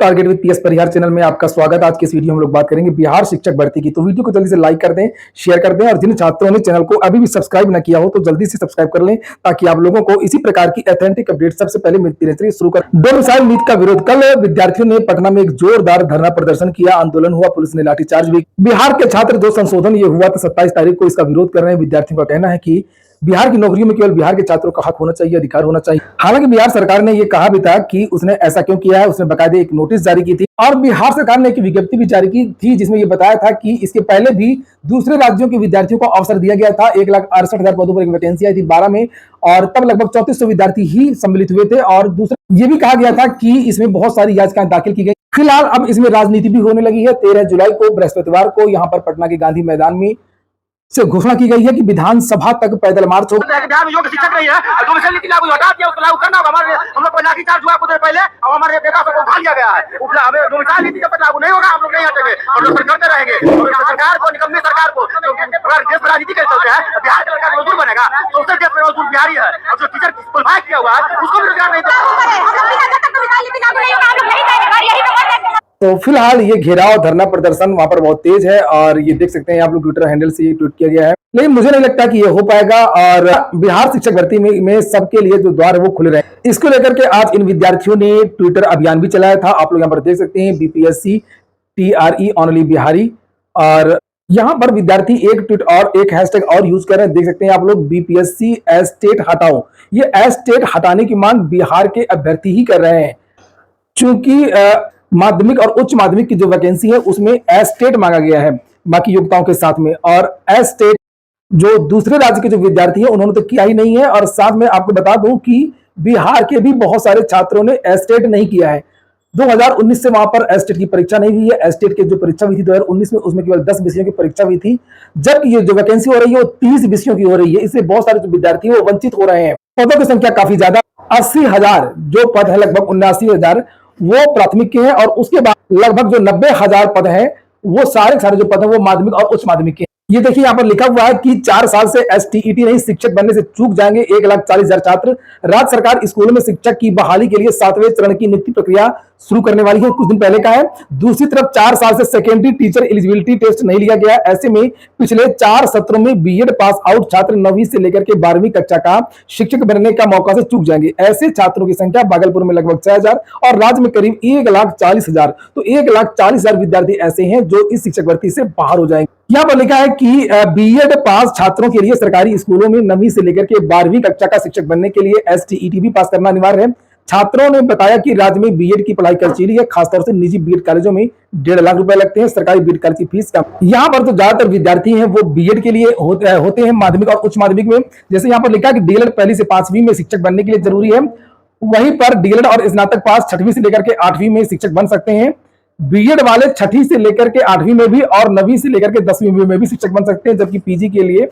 Target with PS Parihar channel में आपका स्वागत। आज के इस वीडियो में हम लोग बात करेंगे बिहार शिक्षक भर्ती की। तो वीडियो को जल्दी से लाइक कर दें, शेयर कर दें और जिन छात्रों ने चैनल को अभी भी सब्सक्राइब ना किया हो तो जल्दी से सब्सक्राइब कर लें ताकि आप लोगों को इसी प्रकार की ऑथेंटिक अपडेट सबसे पहले मिलती रहे। चलिए शुरू कर। डोमिसाइल नीति का विरोध। कल विद्यार्थियों ने पटना में एक जोरदार धरना प्रदर्शन किया, आंदोलन हुआ, पुलिस ने लाठीचार्ज भी। बिहार के छात्र जो संशोधन ये हुआ था 27 तारीख को, इसका विरोध कर रहे हैं। विद्यार्थियों का कहना है कि बिहार की नौकरियों में केवल बिहार के छात्रों का हक होना चाहिए, अधिकार होना चाहिए। हालांकि बिहार सरकार ने यह कहा भी था कि उसने ऐसा क्यों किया है। उसने बकायदे एक नोटिस जारी की थी और बिहार सरकार ने एक विज्ञप्ति भी जारी की थी जिसमें यह बताया था कि इसके पहले भी दूसरे राज्यों के विद्यार्थियों को अवसर दिया गया था। 1,68,000 पदों पर एक वैकेंसी आई थी 12 में और तब लगभग 3400 विद्यार्थी ही सम्मिलित हुए थे। और दूसरा ये भी कहा गया था कि इसमें बहुत सारी याचिकाएं दाखिल की गई। फिलहाल अब इसमें राजनीति भी होने लगी है। 13 जुलाई को बृहस्पतिवार को यहाँ पर पटना के गांधी मैदान में से घोषणा की गई है कि विधानसभा तक पैदल मार्च होगा। बिहार में योग्य शिक्षक नहीं है, डोमिसाइल नीति लागू हटा दिया, उसको लागू करना होगा। हमारे हम लोग को लाठीचार्ज हुआ कुछ देर पहले और हमारे बेटा को उठा लिया गया है। हमें डोमिसाइल नीति जब तक लागू नहीं होगा हम लोग नहीं हटेंगे और प्रदर्शन करते रहेंगे। सरकार को, निकम्मी सरकार को, अगर देश में राजनीति के चलते हैं बिहार का लड़का मजदूर बनेगा तो उससे देश में मजदूर बिहारी है और जो टीचर क्वालिफाई किया हुआ है उसको भी रोजगार नहीं देगा। तो फिलहाल ये घेराव धरना प्रदर्शन वहां पर बहुत तेज है और ये देख सकते हैं आप लोग, ट्विटर हैंडल से ये ट्वीट किया गया है। लेकिन मुझे नहीं लगता कि ये हो पाएगा और बिहार शिक्षक भर्ती में सबके लिए जो द्वार है वो खुले रहे। इसको लेकर के आज इन विद्यार्थियों ने ट्विटर अभियान भी चलाया था। आप लोग यहाँ पर देख सकते हैं बीपीएससी TRE ओनली बिहारी। और यहाँ पर विद्यार्थी एक ट्वीट और एक हैशटैग और यूज कर रहे हैं। देख सकते हैं आप लोग, BPSC एस्टेट हटाओ। ये एस्टेट हटाने की मांग बिहार के अभ्यर्थी ही कर रहे हैं। चूंकि माध्यमिक और उच्च माध्यमिक की जो वैकेंसी है उसमें एस्टेट मांगा गया है बाकी योग्यताओं के साथ में, और एस्टेट जो दूसरे राज्य के जो विद्यार्थी हैं उन्होंने तो किया ही नहीं है। और साथ में आपको बता दूं कि बिहार के भी बहुत सारे छात्रों ने एस्टेट नहीं किया है। 2019 से वहां पर एस्टेट की परीक्षा नहीं हुई है। एस्टेट की जो परीक्षा हुई थी 2019 में, उसमें केवल 10 विषयों की परीक्षा हुई थी, जबकि ये जो वैकेंसी हो रही है वो 30 विषयों की हो रही है। इससे बहुत सारे जो विद्यार्थी वो वंचित हो रहे हैं। पदों की संख्या काफी ज्यादा, 80,000 जो पद है, लगभग 79,000 वो प्राथमिक के हैं और उसके बाद लगभग जो 90,000 पद हैं वो सारे जो पद हैं वो माध्यमिक और उच्च माध्यमिक के। ये देखिए यहाँ पर लिखा हुआ है कि 4 साल से STET नहीं, शिक्षक बनने से चूक जाएंगे 1,40,000 छात्र। राज्य सरकार स्कूलों में शिक्षक की बहाली के लिए 7वें चरण की नियुक्ति प्रक्रिया शुरू करने वाली है, कुछ दिन पहले का है। दूसरी तरफ 4 साल से सेकेंडरी टीचर एलिजिबिलिटी टेस्ट नहीं लिया गया। ऐसे में पिछले 4 सत्रों में BEd पास आउट छात्र 9वीं से लेकर के 12वीं कक्षा का शिक्षक बनने का मौका से चूक जाएंगे। ऐसे छात्रों की संख्या भागलपुर में लगभग 6,000 और राज्य में करीब 1,40,000। तो 1,40,000 विद्यार्थी ऐसे हैं जो इस शिक्षक भर्ती से बाहर हो जाएंगे। यहाँ पर लिखा है कि BEd पास छात्रों के लिए सरकारी स्कूलों में 9वीं से लेकर के 12वीं कक्षा का शिक्षक बनने के लिए STET भी पास करना अनिवार्य है। छात्रों ने बताया कि राज्य में BEd की पढ़ाई खर्चीली है, खासतौर से निजी BEd कॉलेजों में 1.5 लाख रुपए लगते हैं, सरकारी BEd कॉलेज की फीस कम। यहाँ पर तो ज्यादातर विद्यार्थी हैं वो BEd के लिए होते हैं माध्यमिक और उच्च माध्यमिक में। जैसे यहाँ पर लिखा कि DLED पहली से 5वीं में शिक्षक बनने के लिए जरूरी है, वहीं पर DLED और स्नातक पास 6वीं से लेकर के 8वीं में शिक्षक बन सकते हैं। BEd वाले 6वीं से लेकर के 8वीं में भी और 9वीं से लेकर के 10वीं में भी शिक्षक बन सकते हैं, जबकि PG के लिए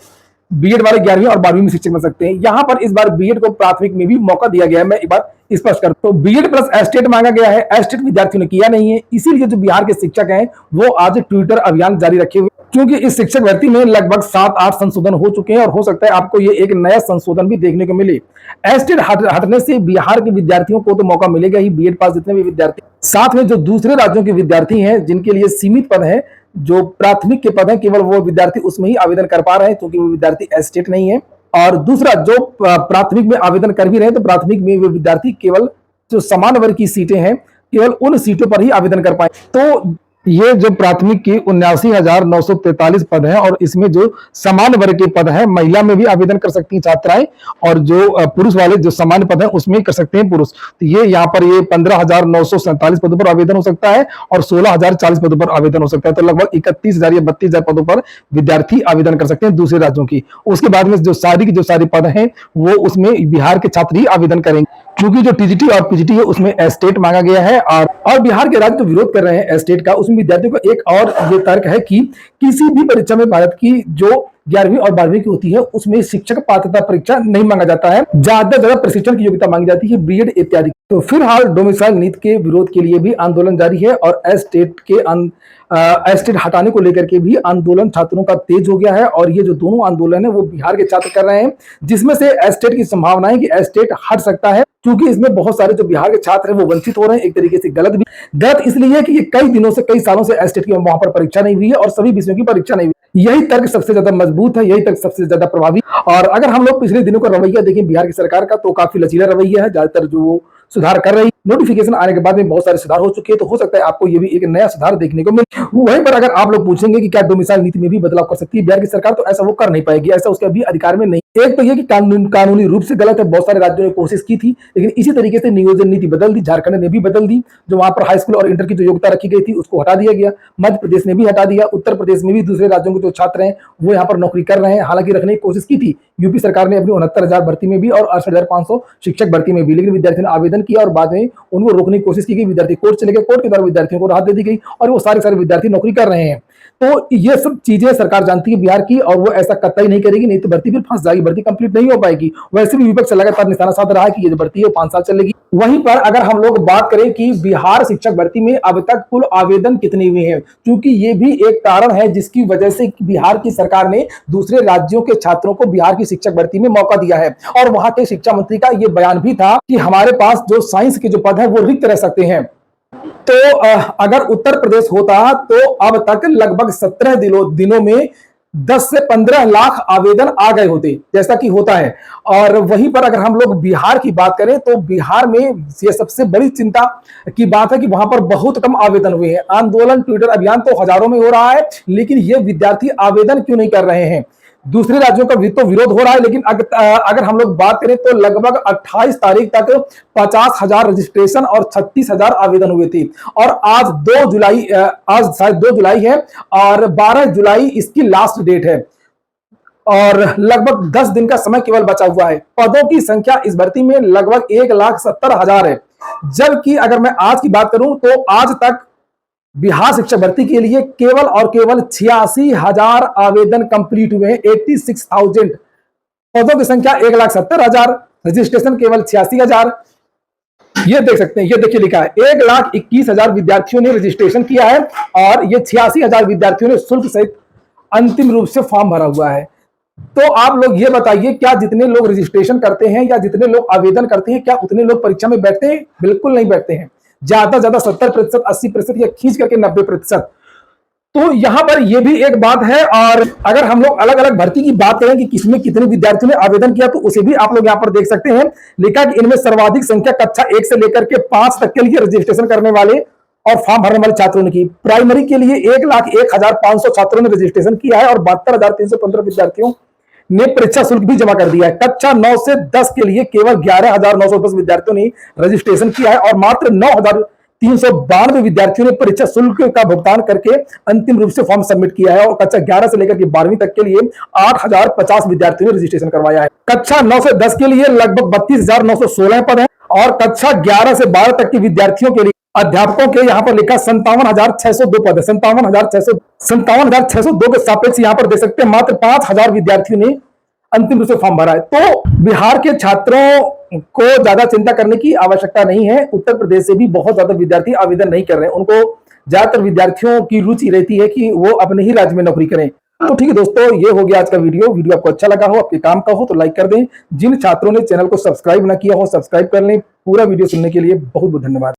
BEd वाले 11वीं और 12वीं में शिक्षक बन सकते हैं। यहाँ पर इस बार BEd को प्राथमिक में भी मौका दिया गया है। मैं एक बार स्पष्ट कर, तो BEd प्लस एस्टेट मांगा गया है, एस्टेट विद्यार्थियों ने किया नहीं है। इसीलिए जो बिहार के शिक्षक हैं वो आज ट्विटर अभियान जारी रखे हुए, क्योंकि इस शिक्षक भर्ती में लगभग 7-8 संशोधन हो चुके हैं और हो सकता है आपको ये एक नया संशोधन भी देखने को मिले। एस्टेट हटने से बिहार के विद्यार्थियों को तो मौका मिलेगा ही, BEd पास जितने भी विद्यार्थी, साथ में जो दूसरे राज्यों के विद्यार्थी हैं जिनके लिए सीमित पद है, जो प्राथमिक के पद हैं, केवल वो विद्यार्थी उसमें ही आवेदन कर पा रहे हैं क्योंकि वो विद्यार्थी एस्टेट नहीं है। और दूसरा, जो प्राथमिक में आवेदन कर भी रहे हैं तो प्राथमिक में वो विद्यार्थी केवल जो समान वर्ग की सीटें हैं केवल उन सीटों पर ही आवेदन कर पाए। तो ये जो प्राथमिक की 79,943 पद हैं और इसमें जो समान वर्ग के पद हैं, महिला में भी आवेदन कर सकती हैं छात्राएं और जो पुरुष वाले जो सामान्य पद हैं उसमें कर सकते हैं पुरुष। तो ये यहाँ पर ये 15,947 पदों पर आवेदन हो सकता है और 16,040 पदों पर आवेदन हो सकता है। तो लगभग 31,000 या 32,000 पदों पर विद्यार्थी आवेदन कर सकते हैं दूसरे राज्यों की। उसके बाद में जो सारी पद हैं वो उसमें बिहार के छात्र ही आवेदन करेंगे, क्योंकि जो TGT और PGT है उसमें एस्टेट मांगा गया है। और बिहार के राज्य जो विरोध कर रहे हैं एस्टेट का, उसमें विद्यार्थियों को एक और ये तर्क है कि किसी भी परीक्षा में भारत की जो 11वीं और 12वीं की होती है उसमें शिक्षक पात्रता परीक्षा नहीं मांगा जाता है, ज्यादा ज्यादा प्रशिक्षण की योग्यता मांगी जाती है, बीएड इत्यादि। तो फिलहाल डोमिसाइल नीति के विरोध के लिए भी आंदोलन जारी है और एस्टेट हटाने को लेकर के भी आंदोलन छात्रों का तेज हो गया है। और ये जो दोनों आंदोलन है वो बिहार के छात्र कर रहे हैं, जिसमें से एस्टेट की संभावना है कि एस्टेट हट सकता है, क्योंकि इसमें बहुत सारे जो बिहार के छात्र हैं वो वंचित हो रहे हैं। एक तरीके से गलत इसलिए कि ये कई दिनों से, कई सालों से एस्टेट की वहां पर परीक्षा नहीं हुई है और सभी विषयों की परीक्षा नहीं हुई। यही तर्क सबसे ज्यादा मजबूत है, यही तर्क सबसे ज्यादा प्रभावी। और अगर हम लोग पिछले दिनों का रवैया देखें बिहार की सरकार का, तो काफी लचीला रवैया है, ज्यादातर जो वो सुधार कर रही। नोटिफिकेशन आने के बाद में बहुत सारे सुधार हो चुके हैं, तो हो सकता है आपको ये भी एक नया सुधार देखने को मिले। वहीं पर अगर आप लोग पूछेंगे कि क्या डोमिसाइल नीति में भी बदलाव कर सकती है बिहार की सरकार, तो ऐसा वो कर नहीं पाएगी, ऐसा उसके अभी अधिकार में नहीं। एक तो ये कि कानूनी रूप से गलत है, बहुत सारे राज्यों ने कोशिश की थी, लेकिन इसी तरीके से नियोजन नीति बदल दी, झारखंड ने भी बदल दी, जो वहां पर हाई स्कूल और इंटर की जो योग्यता रखी गई थी उसको हटा दिया गया। मध्य प्रदेश ने भी हटा दिया, उत्तर प्रदेश में भी दूसरे राज्यों के जो छात्र हैं वो यहाँ पर नौकरी कर रहे हैं, हालांकि रखने की कोशिश की थी यूपी सरकार ने अपनी 69,000 भर्ती में भी और 68,500 शिक्षक भर्ती में भी, लेकिन विद्यार्थियों ने आवेदन किया और बाद में उनको रोकने की कोशिश की गई। विद्यार्थी कोर्ट चले गए, कोर्ट के द्वारा विद्यार्थियों को राहत दे दी गई और वो सारे विद्यार्थी नौकरी कर रहे हैं। तो ये सब चीजें सरकार जानती है बिहार की, और वो ऐसा कतई नहीं करेगी, नहीं तो भर्ती फिर फंस जाएगी, भर्ती कंप्लीट नहीं हो पाएगी। वैसे भी विपक्ष लगातार निशाना साध रहा है कि ये जो भर्ती है 5 साल चलेगी। वहीं पर अगर हम लोग बात करें कि बिहार शिक्षक भर्ती में अब तक कुल आवेदन कितने हुए हैं, क्योंकि ये भी एक कारण है जिसकी वजह से बिहार की सरकार ने दूसरे राज्यों के छात्रों को बिहार की शिक्षक भर्ती में मौका दिया है। और वहां के शिक्षा मंत्री का ये बयान भी था कि हमारे पास जो साइंस के जो पद है वो रिक्त रह सकते हैं। तो अगर उत्तर प्रदेश होता तो अब तक लगभग 17 दिनों में 10 से 15 लाख आवेदन आ गए होते, जैसा कि होता है। और वहीं पर अगर हम लोग बिहार की बात करें तो बिहार में ये सबसे बड़ी चिंता की बात है कि वहां पर बहुत कम आवेदन हुए हैं। आंदोलन, ट्विटर अभियान तो हजारों में हो रहा है, लेकिन ये विद्यार्थी आवेदन क्यों नहीं कर रहे हैं? दूसरे राज्यों का तो विरोध हो रहा है, लेकिन अगर हम लोग बात करें तो लगभग 28 तारीख तक 50,000 रजिस्ट्रेशन और 36,000 आवेदन हुए थे। और आज 2 जुलाई, आज शायद 2 जुलाई है और 12 जुलाई इसकी लास्ट डेट है और लगभग 10 दिन का समय केवल बचा हुआ है। पदों की संख्या इस भर्ती में लगभग 1,70,000 है, जबकि अगर मैं आज की बात करूं तो आज तक बिहार शिक्षक भर्ती के लिए केवल और केवल 86,000 आवेदन कंप्लीट हुए हैं। 86,000 पदों की संख्या 1,70,000, रजिस्ट्रेशन केवल 86,000। ये देख सकते हैं, ये देखिए लिखा है 1,21,000 विद्यार्थियों ने रजिस्ट्रेशन किया है और ये 86,000 विद्यार्थियों ने शुल्क सहित अंतिम रूप से फॉर्म भरा हुआ है। तो आप लोग ये बताइए, क्या जितने लोग रजिस्ट्रेशन करते हैं या जितने लोग आवेदन करते हैं, क्या उतने लोग परीक्षा में बैठते हैं? बिल्कुल नहीं बैठते हैं। ज्यादा 70%, 80% या खींच करके 90%। तो यहां पर यह भी एक बात है। और अगर हम लोग अलग अलग भर्ती की बात करें कि किसमें कितने विद्यार्थियों ने आवेदन किया, तो उसे भी आप लोग यहां पर देख सकते हैं। लिखा कि इनमें सर्वाधिक संख्या कक्षा 1 से लेकर के 5 तक के लिए रजिस्ट्रेशन करने वाले और फॉर्म भरने वाले छात्रों ने की। प्राइमरी के लिए 1,01,500 छात्रों ने रजिस्ट्रेशन किया है और 72,315 विद्यार्थियों ने परीक्षा शुल्क भी जमा कर दिया है। कक्षा 9 से 10 के लिए केवल 11,910 विद्यार्थियों ने रजिस्ट्रेशन किया है और मात्र 9,392 विद्यार्थियों ने परीक्षा शुल्क का भुगतान करके अंतिम रूप से फॉर्म सबमिट किया है। और कक्षा 11 से लेकर के 12वीं तक के लिए 8,050 विद्यार्थियों ने रजिस्ट्रेशन करवाया है। कक्षा 9 से 10 के लिए लगभग 32,916 पद है और कक्षा 11 से 12 तक के विद्यार्थियों के लिए अध्यापकों के यहाँ पर लिखा 57,602 पद है। 57,602 के सापेक्ष यहाँ पर देख सकते हैं मात्र 5,000 विद्यार्थियों ने अंतिम रूप से फॉर्म भरा है। तो बिहार के छात्रों को ज्यादा चिंता करने की आवश्यकता नहीं है। उत्तर प्रदेश से भी बहुत ज्यादा विद्यार्थी आवेदन नहीं कर रहे हैं। उनको ज्यादातर विद्यार्थियों की रुचि रहती है कि वो अपने ही राज्य में नौकरी करें। तो ठीक है दोस्तों, ये हो गया आज का वीडियो आपको अच्छा लगा हो, आपके काम का हो तो लाइक कर दें। जिन छात्रों ने चैनल को सब्सक्राइब ना किया हो, सब्सक्राइब कर लें। पूरा वीडियो सुनने के लिए बहुत बहुत धन्यवाद।